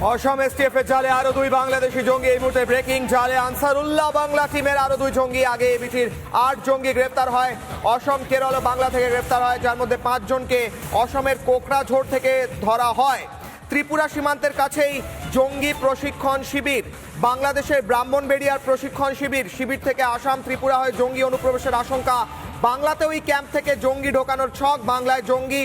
অসম STF এর জালে আরো দুই বাংলাদেশি জঙ্গি। এই মুহূর্তে ব্রেকিং, জালে আনসারুল্লাহ বাংলা টিমের আরো দুই জঙ্গি। আগে এবিটির 8 জঙ্গি গ্রেফতার হয়। অসম, কেরল ও বাংলা থেকে গ্রেফতার হয়, যার মধ্যে 5 জনকে অসমের কোকড়াঝোড় থেকে ধরা হয়। ত্রিপুরা সীমান্তের কাছেই জঙ্গি প্রশিক্ষণ শিবির, বাংলাদেশের ব্রাহ্মণবেড়িয়ার প্রশিক্ষণ শিবির থেকে আসাম ত্রিপুরা হয়ে জঙ্গি অনুপ্রবেশের আশঙ্কা। বাংলাতেও এই ক্যাম্প থেকে জঙ্গি ঢোকানোর ছক। বাংলায় জঙ্গি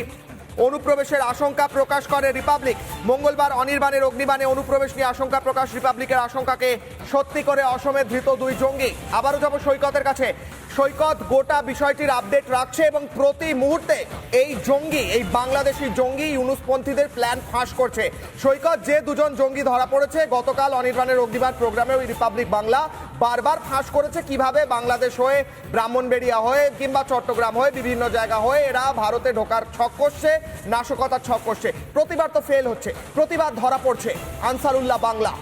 অনুপ্রবেশের আশঙ্কা প্রকাশ করে রিপাবলিক। মঙ্গলবার অনির্বাণের অগ্নিবাণে অনুপ্রবেশ নিয়ে আশঙ্কা প্রকাশ। রিপাবলিকের আশঙ্কাকে সত্যি করে অসমে ধৃত দুই জঙ্গি। আবারও যাব সৈকতের কাছে। সৈকত গোটা বিষয়টির আপডেট রাখছে এবং প্রতি মুহূর্তে এই জঙ্গি, এই বাংলাদেশি জঙ্গি ইউনুসপন্থীদের প্ল্যান ফাঁস করছে। সৈকত, যে দুজন জঙ্গি ধরা পড়েছে গতকাল অনির্বাণের অগ্নিবাণ প্রোগ্রামেও রিপাবলিক বাংলা বারবার ফাঁস করেছে কিভাবে বাংলাদেশ হয়ে, ব্রাহ্মণবেড়িয়া হয়ে কিংবা চট্টগ্রাম হয়ে বিভিন্ন জায়গা হয়ে এরা ভারতে ঢোকার ছক করছে, নাশকতার ছক করছে। প্রতিবার তো ফেল হচ্ছে, প্রতিবার ধরা পড়ছে আনসারুল্লাহ বাংলা।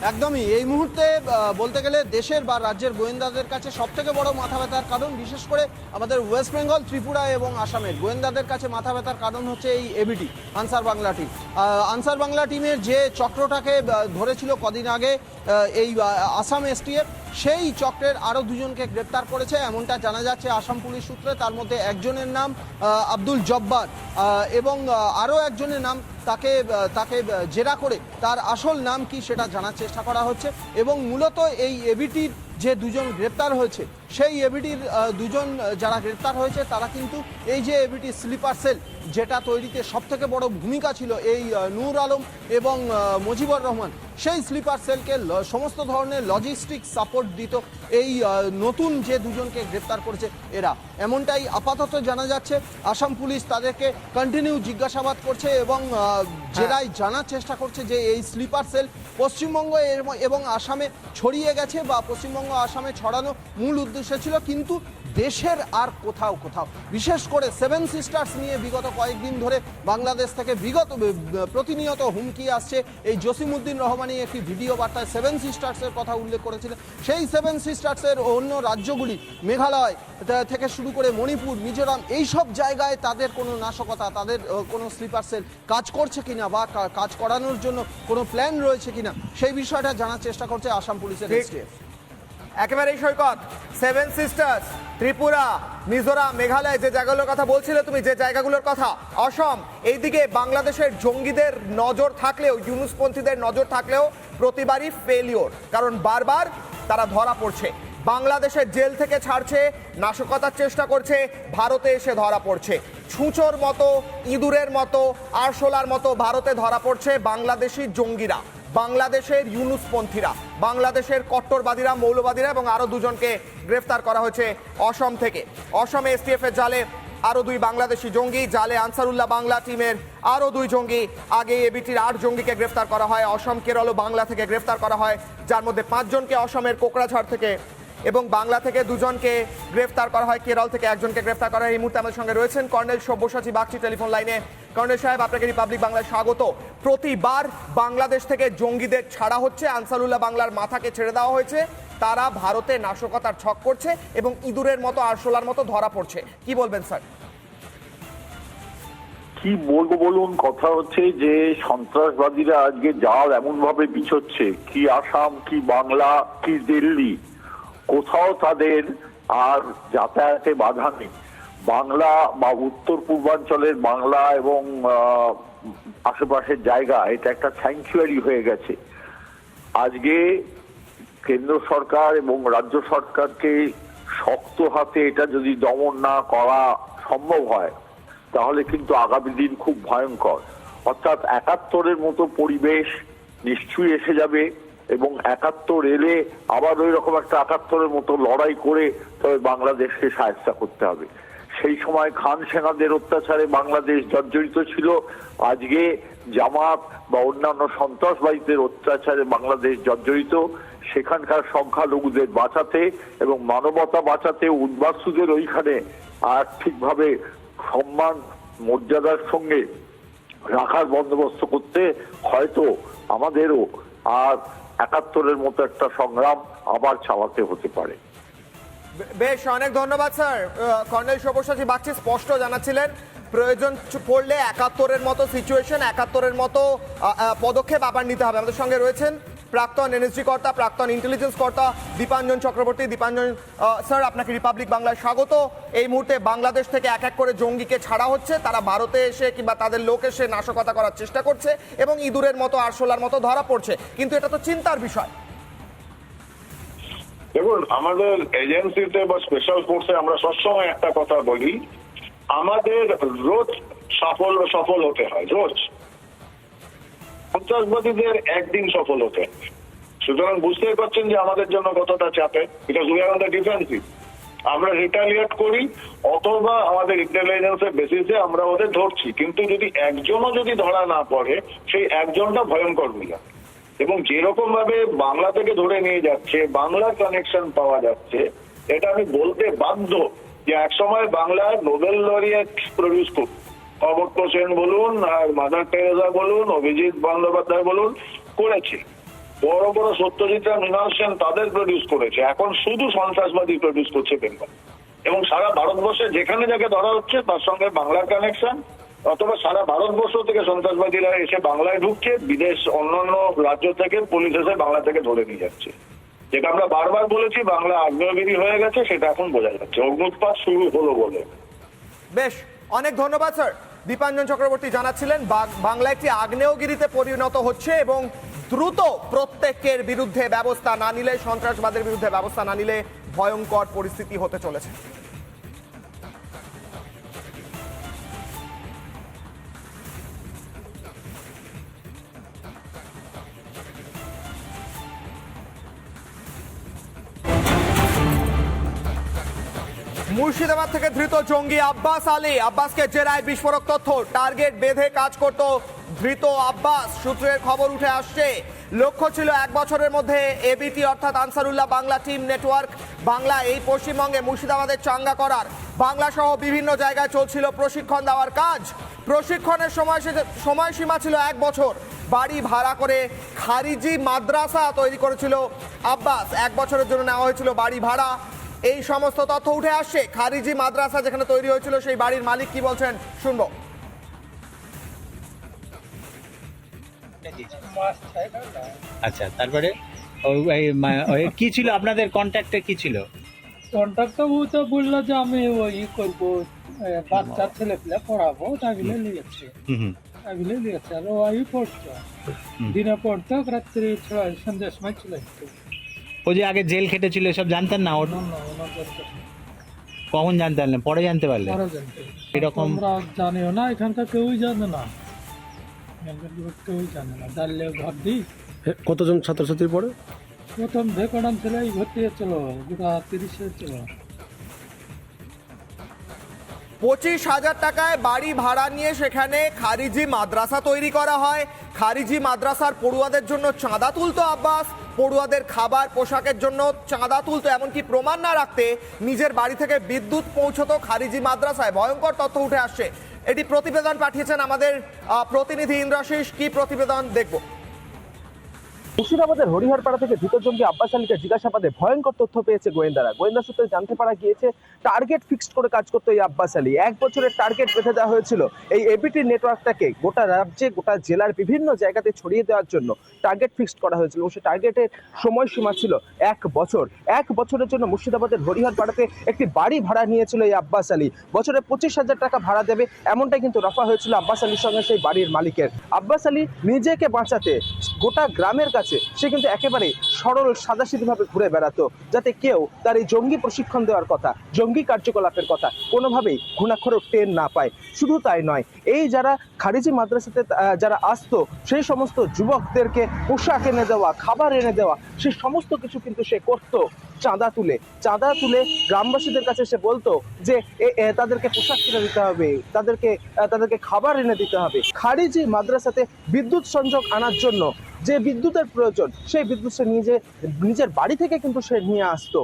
একদমই এই মুহূর্তে বলতে গেলে দেশের বা রাজ্যের গোয়েন্দাদের কাছে সব থেকে বড় মাথা ব্যথার কারণ, বিশেষ করে আমাদের ওয়েস্ট বেঙ্গল, ত্রিপুরা এবং আসামের গোয়েন্দাদের কাছে মাথা ব্যথার কারণ হচ্ছে এই ABT answer Bangla team. Answer Bangla টিমের যে চক্রটাকে ধরেছিল কদিন আগে এই আসাম এসটিএফ, সেই চক্রের আরও দুজনকে গ্রেপ্তার করেছে এমনটা জানা যাচ্ছে আসাম পুলিশ সূত্রে। তার মধ্যে একজনের নাম আব্দুল জব্বার এবং আরও একজনের নাম, তাকে জেরা করে তার আসল নাম কি সেটা জানার চেষ্টা করা হচ্ছে। এবং মূলত এই এবিটির যে দুজন গ্রেপ্তার হয়েছে, সেই এবিটির দুজন যারা গ্রেপ্তার হয়েছে তারা কিন্তু এই যে এবিটি স্লিপার সেল যেটা তৈরিতে সবথেকে বড় ভূমিকা ছিল এই নূর আলম এবং মুজিবুর রহমান, সেই স্লিপার সেলকে সমস্ত ধরনের লজিস্টিক সাপোর্ট দিত এই নতুন যে দুজনকে গ্রেপ্তার করেছে এরা, এমনটাই আপাতত জানা যাচ্ছে। আসাম পুলিশ তাদেরকে কন্টিনিউ জিজ্ঞাসাবাদ করছে এবং জেরায় জানার চেষ্টা করছে যে এই স্লিপার সেল পশ্চিমবঙ্গ এবং আসামে ছড়িয়ে গেছে বা পশ্চিমবঙ্গ আসামে ছড়ানো মূল উদ্দেশ্য ছিল, কিন্তু দেশের আর কোথাও বিশেষ করে 7 সিস্টার্স নিয়ে বিগত কয়েকদিন ধরে বাংলাদেশ থেকে প্রতিনিয়ত হুমকি আসছে। এই জসিমউদ্দিন রহমানি একটি ভিডিও বার্তায় 7 সিস্টার্সের কথা উল্লেখ করেছিলেন। সেই 7 সিস্টার্সের অন্য রাজ্যগুলি, মেঘালয় থেকে শুরু করে মণিপুর, মিজোরাম, এই সব জায়গায় তাদের কোনো নাশকতা, তাদের কোনো স্লিপার সেল কাজ করছে কিনা বা কাজ করানোর জন্য কোনো প্ল্যান রয়েছে কিনা, সেই বিষয়টা জানার চেষ্টা করছে আসাম পুলিশের এসটিএফ। একেবারেই সৈকত, 7 সিস্টার্স, ত্রিপুরা, মিজোরাম, মেঘালয়, যে জায়গাগুলোর কথা বলছিলে তুমি, যে জায়গাগুলোর কথা, অসম, এইদিকে বাংলাদেশের জঙ্গিদের নজর থাকলেও, ইউনুসপন্থীদের নজর থাকলেও প্রতিবারই ফেলিওর, কারণ বারবার তারা ধরা পড়ছে। বাংলাদেশের জেল থেকে ছাড়ছে, নাশকতার চেষ্টা করছে, ভারতে এসে ধরা পড়ছে। ছুঁচোর মতো, ইঁদুরের মতো, আরশোলার মতো ভারতে ধরা পড়ছে বাংলাদেশি জঙ্গিরা, বাংলাদেশের ইউনুসপন্থীরা, বাংলাদেশের কট্টরবাদীরা, মৌলবাদীরা, এবং আরও দুজনকে গ্রেফতার করা হয়েছে অসম থেকে। অসমে এসটিএফ এর জালে আরও দুই বাংলাদেশি জঙ্গি, জালে আনসারুল্লাহ বাংলা টিমের আরও দুই জঙ্গি। আগে এবিটির 8 জঙ্গিকে গ্রেফতার করা হয়, অসম, কেরল ও বাংলা থেকে গ্রেফতার করা হয়, যার মধ্যে 5 জনকে অসমের কোকড়াঝাড় থেকে এবং বাংলা থেকে 2 জনকে গ্রেফতার করা হয়, কেরল থেকে 1 জনকে গ্রেফতার করা হয়। এই মুহূর্তে আমাদের সঙ্গে রয়েছেন কর্নেল সব্যসাচী বাগচি টেলিফোন লাইনে। কর্নেল সাহেব, আপনাকে রিপাবলিক বাংলায় স্বাগত। প্রতিবার বাংলাদেশ থেকে জঙ্গিদের ছাড়া হচ্ছে, আনসারুল্লাহ বাংলার মাথাকে ছেড়ে দেওয়া হয়েছে, তারা ভারতে নাশকতার ছক করছে এবং ইঁদুরের মতো, আরশোলার মতো ধরা পড়ছে, কি বলবেন স্যার? কি বলবো বলুন, কথা হচ্ছে যে সন্ত্রাসবাদীরা আজকে জাল এমন ভাবে বিছচ্ছে, কি আসাম, কি বাংলা, কি দিল্লি, কোথাও তাদের আর যাতায়াতে বাধা নেই। বাংলা বা উত্তর পূর্বাঞ্চলের বাংলা এবং আশেপাশের জায়গা, এটা একটা স্যাংচুয়ারি হয়ে গেছে। আজকে কেন্দ্র সরকার এবং রাজ্য সরকারকে শক্ত হাতে এটা যদি দমন না করা সম্ভব হয়, তাহলে কিন্তু আগামী দিন খুব ভয়ঙ্কর। অর্থাৎ 71-এর মতো পরিবেশ নিশ্চয়ই এসে যাবে এবং 71 এলে আবার ওই রকম একটা 71-এর মতো লড়াই করে তবে বাংলাদেশকে সাহায্য করতে হবে। সেই সময় খান সেনাদের অত্যাচারে বাংলাদেশ জর্জরিত ছিল, আজকে জামাত বা অন্যান্য সন্ত্রাসবাদীদের অত্যাচারে বাংলাদেশ জর্জরিত। সেখানকার সংখ্যালঘুদের বাঁচাতে এবং মানবতা বাঁচাতে, উদ্বাস্তুদের ওইখানে আর্থিকভাবে সম্মান মর্যাদার সঙ্গে রাখার বন্দোবস্ত করতে হয়তো আমাদেরও আর 71-এর মতো একটা সংগ্রাম আবার চালাতে হতে পারে। বেশ, অনেক ধন্যবাদ স্যার। কর্নেল সব্যসাচী বাগচি স্পষ্ট জানাচ্ছিলেন প্রয়োজন পড়লে ৭১-এর মতো সিচুয়েশন, ৭১-এর মতো পদক্ষেপ আবার নিতে হবে। আমাদের সঙ্গে রয়েছেন প্রাক্তন এনএসজি কর্তা, প্রাক্তন ইন্টেলিজেন্স কর্তা দীপাঞ্জন চক্রবর্তী। দীপাঞ্জন স্যার, আপনাকে রিপাবলিক বাংলায় স্বাগত। এই মুহূর্তে বাংলাদেশ থেকে এক এক করে জঙ্গিকে ছাড়া হচ্ছে, তারা ভারতে এসে কিংবা তাদের লোক এসে নাশকতা করার চেষ্টা করছে এবং ইঁদুরের মতো আরশোলার মতো ধরা পড়ছে, কিন্তু এটা তো চিন্তার বিষয়। দেখুন, আমাদের এজেন্সিতে বা স্পেশাল ফোর্সে আমরা সবসময় একটা কথা বলি, আমাদের রোজ সফল হতে হয়, রোজ। সন্ত্রাসবাদীদের একদিন সফল হতে হয়। সুতরাং বুঝতেই পারছেন যে আমাদের জন্য কতটা চাপে, because we are on the defensive. আমরা রিটালিয়েট করি অথবা আমাদের ইন্টেলিজেন্সের বেসিসে আমরা ওদের ধরছি, কিন্তু যদি একজনও যদি ধরা না পড়ে, সেই একজনটা ভয়ঙ্কর হয়ে যায়। এবং যেরকম ভাবে বাংলা থেকে ধরে নিয়ে যাচ্ছে, বাংলার কানেকশন পাওয়া যাচ্ছে, এটা আমি বলতে বাধ্য যে একসময় বাংলার নোবেল লরিয়েট প্রডিউস করত, অমর্ত্য সেন বলুন আর মাদার টেরেসা বলুন, অভিজিৎ বন্দ্যোপাধ্যায় বলুন, করেছে। বড় বড় সত্যজিৎ রায়, মৃণাল সেন তাদের প্রডিউস করেছে। এখন শুধু সন্ত্রাসবাদী প্রডিউস করছে বেঙ্গল। এবং সারা ভারতবর্ষে যেখানে যাকে ধরা হচ্ছে তার সঙ্গে বাংলার কানেকশন, অথবা সারা ভারতবর্ষ থেকে সন্ত্রাসবাদীরা এসে বাংলায় ঢুকছে, বিদেশ অন্যান্য রাজ্য থেকে পুলিশ এসে বাংলা থেকে ধরে নিয়ে যাচ্ছে। যেটা আমরা বারবার বলেছি, বাংলা আগ্নেয়গিরি হয়ে গেছে, সেটা এখন বোঝা যাচ্ছে, অগ্নুৎপাত শুরু হলো বলে। বেশ, অনেক ধন্যবাদ স্যার। দীপাঞ্জন চক্রবর্তী জানাচ্ছিলেন বাংলা একটি আগ্নেয়গিরিতে পরিণত হচ্ছে এবং দ্রুত প্রত্যেকের বিরুদ্ধে ব্যবস্থা না নিলে, সন্ত্রাসবাদের বিরুদ্ধে ব্যবস্থা না নিলে ভয়ঙ্কর পরিস্থিতি হতে চলেছে। মুর্শিদাবাদ থেকে ধৃত জঙ্গি আব্বাস আলী। আব্বাসকে জেরায় বিস্ফোরক তথ্য, টার্গেট বেঁধে কাজ করত ধৃত আব্বাস। সূত্রের খবর উঠে আসছে, লক্ষ্য ছিল 1 বছরের মধ্যে এবিটি অর্থাৎ আনসারুল্লাহ বাংলা টিম নেটওয়ার্ক বাংলা এই পশ্চিমবঙ্গে মুর্শিদাবাদের চাঙ্গা করার। বাংলা সহ বিভিন্ন জায়গায় চলছিল প্রশিক্ষণ দেওয়ার কাজ। প্রশিক্ষণের সময়সীমা ছিল 1 বছর। বাড়ি ভাড়া করে খারিজি মাদ্রাসা তৈরি করেছিল আব্বাস। 1 বছরের জন্য নেওয়া হয়েছিল বাড়ি ভাড়া। এই সমস্ত তথ্য উঠে আসছে। খারিজি মাদ্রাসা যেখানে তৈরি হয়েছিল সেই বাড়ির মালিক কি বলছেন শুনবো। আচ্ছা, তারপরে কি ছিল আপনাদের কন্ট্যাক্টে, কি ছিল কন্ট্রাক্টর? ও তো বললো যে আমি ওই করবো, বাচ্চা ছেলে পেলে পড়াবো, তাই বলে নিয়েছে। আর ওই পড়তো, দিনে পড়তো, রাত্রি সন্ধ্যার সময় চলে যেত। ও যে আগে জেল খেটেছিল এসব জানতেন না? কখন জানতে পারলেন? পরে জানতে পারলেন? এরকম আমরা জানিও না, এখানকার কেউই জানে না, কেউই জানে না। জানলে ঘর দিই। কতজন ছাত্রছাত্রী পড়ে? প্রথম ভেকড়ান ছেলে ভর্তি হচ্ছিল, গোটা 30 হচ্ছিল। 25,000 টাকায় বাড়ি ভাড়া নিয়ে সেখানে খারিজি মাদ্রাসা তৈরি করা হয়। খারিজি মাদ্রাসার পড়ুয়াদের জন্য চাঁদা তুলতো আব্বাস, পড়ুয়াদের খাবার পোশাকের জন্য চাঁদা তুলতো, এমনকি প্রমাণ না রাখতে নিজের বাড়ি থেকে বিদ্যুৎ পৌঁছতো খারিজি মাদ্রাসায়। ভয়ঙ্কর তথ্য উঠে আসছে। এটি প্রতিবেদন পাঠিয়েছেন আমাদের প্রতিনিধি ইন্দ্রাশিস। কি প্রতিবেদন দেখব? মুর্শিদাবাদের হরিহরপাড়া থেকে ধৃত জঙ্গি আব্বাস আলীকে জিজ্ঞাসাবাদে ভয়ঙ্কর তথ্য পেয়েছে গোয়েন্দারা। গোয়েন্দা সূত্রে জানতে পারা গিয়েছে, টার্গেট ফিক্সড করে কাজ করতো এই আব্বাস আলী। 1 বছরের টার্গেট বেঁধে দেওয়া হয়েছিল এই এবিটি নেটওয়ার্কটাকে গোটা রাজ্যে, গোটা জেলার বিভিন্ন জায়গাতে ছড়িয়ে দেওয়ার জন্য টার্গেট ফিক্সড করা হয়েছিল। সেই টার্গেটের সময়সীমা ছিল 1 বছর। 1 বছরের জন্য মুর্শিদাবাদের হরিহরপাড়াতে একটি বাড়ি ভাড়া নিয়েছিল এই আব্বাস আলী। বছরে 25,000 টাকা ভাড়া দেবে, এমনটাই কিন্তু রফা হয়েছিল আব্বাস আলীর সঙ্গে সেই বাড়ির মালিকের। আব্বাস আলী নিজেকে বাঁচাতে গোটা গ্রামের কাছে সে কিন্তু একেবারে সরল সাদাসিধেভাবে ঘুরে বেড়াতো, যাতে কেউ তার এই জঙ্গি প্রশিক্ষণ দেওয়ার কথা, জঙ্গি কার্যকলাপের কথা কোনোভাবেই ঘুণাক্ষরেও টের না পায়। শুধু তাই নয়, এই যারা খারিজি মাদ্রাসাতে যারা আসতো সেই সমস্ত যুবকদেরকে পোশাক এনে দেওয়া, খাবার এনে দেওয়া, সেই সমস্ত কিছু কিন্তু সে করতো চাঁদা তুলে গ্রামবাসীদের কাছে সে বলতো যে তাদেরকে পোশাক কিনে দিতে হবে, তাদেরকে খাবার এনে দিতে হবে। খারিজি মাদ্রাসাতে বিদ্যুৎ সংযোগ আনার জন্য যে বিদ্যুতের প্রয়োজন সেই বিদ্যুৎ সে নিজের বাড়ি থেকে কিন্তু সে নিয়ে আসতো।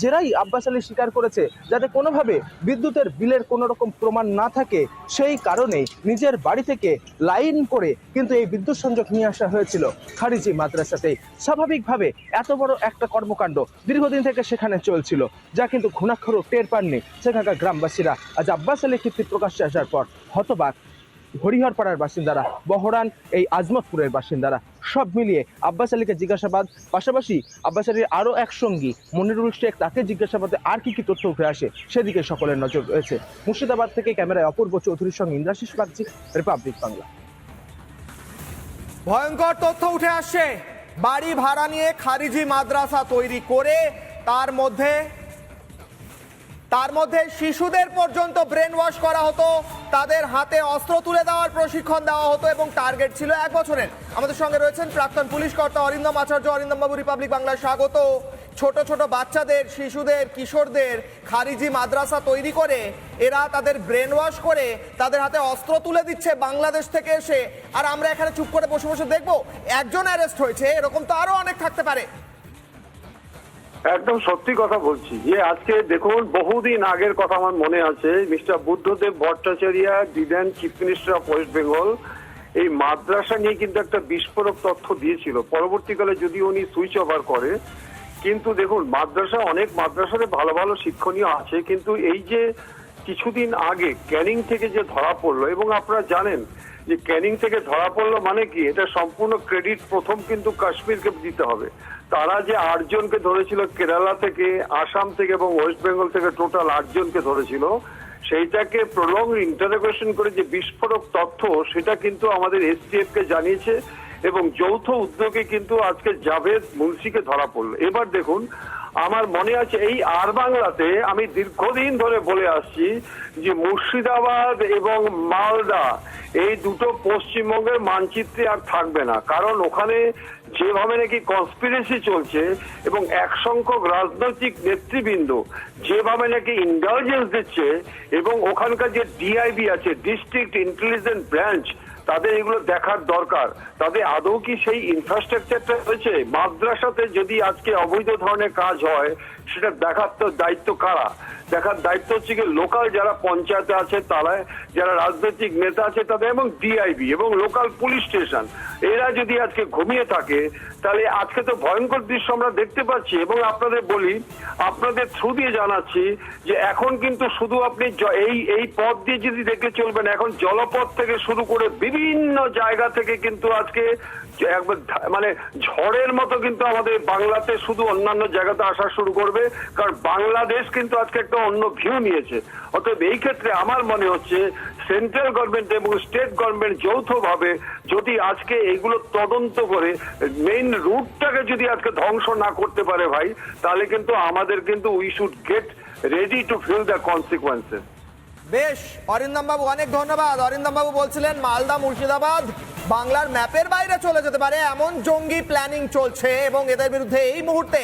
জেরাই আব্বাস আলী স্বীকার করেছে যাতে কোনোভাবে বিদ্যুতের বিলের কোনো রকম প্রমাণ না থাকে, সেই কারণেই নিজের বাড়ি থেকে লাইন করে কিন্তু এই বিদ্যুৎ সংযোগ নিয়ে আসা হয়েছিল খারিজি মাদ্রাসাতেই। স্বাভাবিকভাবে এত বড় একটা কর্মকাণ্ড দীর্ঘদিন থেকে সেখানে চলছিল, যা কিন্তু ঘুণাক্ষরও টের পাননি সেখানকার গ্রামবাসীরা। আজ আব্বাস আলী কীর্তি প্রকাশ্যে আসার পর হতবাক হরিহরপাড়ার বাসিন্দারা, বহরান এই আজমতপুরের বাসিন্দারা। সব মিলিয়ে আব্বাস আলীকে জিজ্ঞাসাবাদ, পাশাপাশি আব্বাস আলীর আরও এক সঙ্গী মনিরুল শেখ, তাকে জিজ্ঞাসাবাদে আর কি তথ্য উঠে আসে সেদিকে সকলের নজর রয়েছে। মুর্শিদাবাদ থেকে ক্যামেরায় অপূর্ব চৌধুরীর সঙ্গে ইন্দ্রাশিস বাগচি, রিপাবলিক বাংলা। ভয়ঙ্কর তথ্য উঠে আসছে, বাড়ি ভাড়া নিয়ে খারিজি মাদ্রাসা তৈরি করে তার মধ্যে শিশুদের পর্যন্ত ব্রেন ওয়াশ করা হতো, তাদের হাতে অস্ত্র তুলে দেওয়ার প্রশিক্ষণ দেওয়া হতো এবং টার্গেট ছিল 1 বছরের। আমাদের সঙ্গে রয়েছেন প্রাক্তন পুলিশ কর্তা অরিন্দম আচার্য। অরিন্দম বাবু, রিপাবলিক বাংলায় স্বাগত। ছোট ছোট বাচ্চাদের, শিশুদের, কিশোরদের খারিজি মাদ্রাসা তৈরি করে এরা তাদের ব্রেন ওয়াশ করে তাদের হাতে অস্ত্র তুলে দিচ্ছে বাংলাদেশ থেকে এসে, আর আমরা এখানে চুপ করে বসে বসে দেখবো। একজন অ্যারেস্ট হয়েছে, এরকম তো আরো অনেক থাকতে পারে। একদম সত্যি কথা বলছি যে আজকে দেখুন, বহুদিন আগের কথা আমার মনে আছে। Mister Buddhadeb Bhattacharya didn't chief minister of West Bengal এই মাদ্রাসা নিয়ে কিন্তু একটা বিস্ফোরক তথ্য দিয়েছিল। পরবর্তীকালে যদি উনি সুইচ ওভার করে, কিন্তু দেখুন অনেক মাদ্রাসাতে ভালো ভালো শিক্ষণীয় আছে, কিন্তু এই যে কিছুদিন আগে ক্যানিং থেকে যে ধরা পড়লো, এবং আপনারা জানেন যে ক্যানিং থেকে ধরা পড়লো মানে কি, এটা সম্পূর্ণ ক্রেডিট প্রথম কিন্তু কাশ্মীরকে দিতে হবে। তারা যে 8 জনকে ধরেছিল কেরালা থেকে, আসাম থেকে এবং ওয়েস্ট বেঙ্গল থেকে, টোটাল 8 জনকে ধরেছিল, সেইটাকে প্রলং ইন্টারোগেশন করে যে বিস্ফোরক তথ্য, সেটা কিন্তু আমাদের এসটিএফ কে জানিয়েছে এবং যৌথ উদ্যোগে কিন্তু আজকে জাভেদ মুন্সিকে ধরা পড়লো। এবার দেখুন, আমার মনে আছে এই আর বাংলাতে আমি দীর্ঘদিন ধরে বলে আসছি যে মুর্শিদাবাদ এবং মালদা এই দুটো পশ্চিমবঙ্গের মানচিত্রে আর থাকবে না, কারণ ওখানে যেভাবে নাকি কনস্পিরেসি চলছে এবং এক সংখ্যক রাজনৈতিক নেতৃবৃন্দ যেভাবে নাকি ইন্টেলিজেন্স দিচ্ছে, এবং ওখানকার যে ডিআইবি আছে, ডিস্ট্রিক্ট ইন্টেলিজেন্স ব্রাঞ্চ, তাদের এগুলো দেখার দরকার। তাদের আদৌ কি সেই ইনফ্রাস্ট্রাকচারটা রয়েছে? মাদ্রাসাতে যদি আজকে অবৈধ ধরনের কাজ হয়, সেটা দেখার তো দায়িত্ব কারা? দেখার দায়িত্ব হচ্ছে কি লোকাল যারা পঞ্চায়েতে আছে, তারা যারা রাজনৈতিক নেতা আছে তাদের, এবং ডিআইবি এবং লোকাল পুলিশ স্টেশন, এরা যদি আজকে ঘুমিয়ে থাকে, তাহলে আজকে তো ভয়ঙ্কর দৃশ্য আমরা দেখতে পাচ্ছি। এবং আপনাদের বলি, আপনাদের থ্রু দিয়ে জানাচ্ছি যে এখন কিন্তু শুধু আপনি এই পথ দিয়ে যদি দেখে চলবেন, এখন জলপথ থেকে শুরু করে বিভিন্ন জায়গা থেকে কিন্তু আজকে মানে ঝড়ের মতো কিন্তু আমাদের বাংলাতে শুধু অন্যান্য জায়গাতে আসা শুরু করবে, কারণ বাংলাদেশ কিন্তু আজকে একটা অন্য ভিউ নিয়েছে। অতএব এই ক্ষেত্রে আমার মনে হচ্ছে সেন্ট্রাল গভর্নমেন্ট এবং স্টেট গভর্নমেন্ট যৌথভাবে যদি আজকে এইগুলো তদন্ত করে মেইন রুটটাকে যদি আজকে ধ্বংস না করতে পারে ভাই, তাহলে কিন্তু আমাদের কিন্তু we should get ready to feel the consequences. বেশ, অরিন্দম বাবু অনেক ধন্যবাদ। অরিন্দম বাবু বলছিলেন মালদা, মুর্শিদাবাদ বাংলার ম্যাপের বাইরে চলে যেতে পারে এমন জঙ্গি প্ল্যানিং চলছে, এবং এদের বিরুদ্ধে এই মুহূর্তে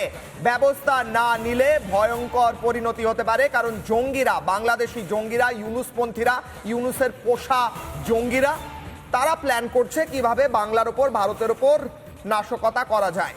ব্যবস্থা না নিলে ভয়ঙ্কর পরিণতি হতে পারে। কারণ জঙ্গিরা, বাংলাদেশি জঙ্গিরা, ইউনুসপন্থীরা, ইউনুসের পোষা জঙ্গিরা, তারা প্ল্যান করছে কিভাবে বাংলার ওপর, ভারতের ওপর নাশকতা করা যায়।